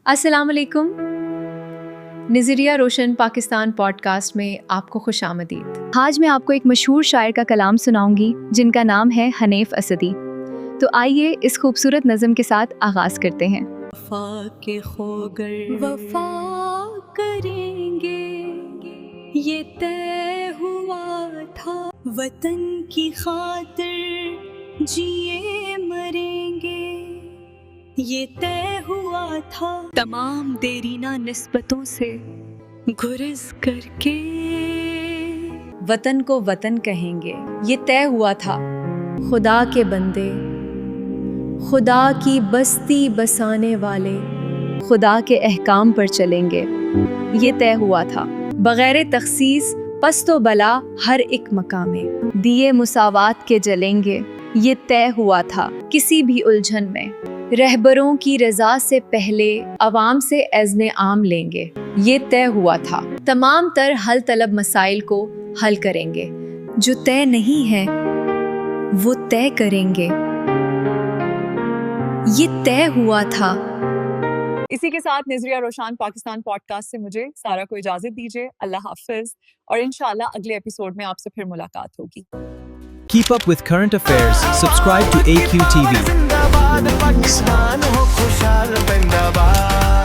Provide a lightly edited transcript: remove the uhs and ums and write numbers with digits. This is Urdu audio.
السلام علیکم. نظریہ روشن پاکستان پوڈ کاسٹ میں آپ کو خوش آمدید. آج میں آپ کو ایک مشہور شاعر کا کلام سناؤں گی جن کا نام ہے حنیف اسدی. تو آئیے اس خوبصورت نظم کے ساتھ آغاز کرتے ہیں. وفا کے خوگر وفا کریں گے، یہ طے ہوا تھا، وطن کی خاطر جیے مریں گے، یہ طے ہوا تھا، تمام دیرینہ نسبتوں سے گریز کر کے وطن کو وطن کہیں گے، یہ طے ہوا تھا. خدا کے بندے، خدا کی بستی بسانے والے، خدا کے احکام پر چلیں گے، یہ طے ہوا تھا. بغیر تخصیص پست و بلا ہر ایک مقام میں دیے مساوات کے جلیں گے، یہ طے ہوا تھا. کسی بھی الجھن میں رہبروں کی رضا سے پہلے عوام سے اذن عام لیں گے، یہ طے ہوا تھا. تمام تر حل طلب مسائل کو حل کریں گے، جو طے نہیں ہے وہ طے کریں گے، یہ طے ہوا تھا. اسی کے ساتھ نظریہ روشن پاکستان پوڈ کاسٹ سے مجھے سارا کو اجازت دیجیے. اللہ حافظ، اور انشاءاللہ اگلے ایپیسوڈ میں آپ سے پھر ملاقات ہوگی. Keep up with current affairs. Subscribe to AQTV. زندہ باد پاکستان ہو خوشحال زندہ باد.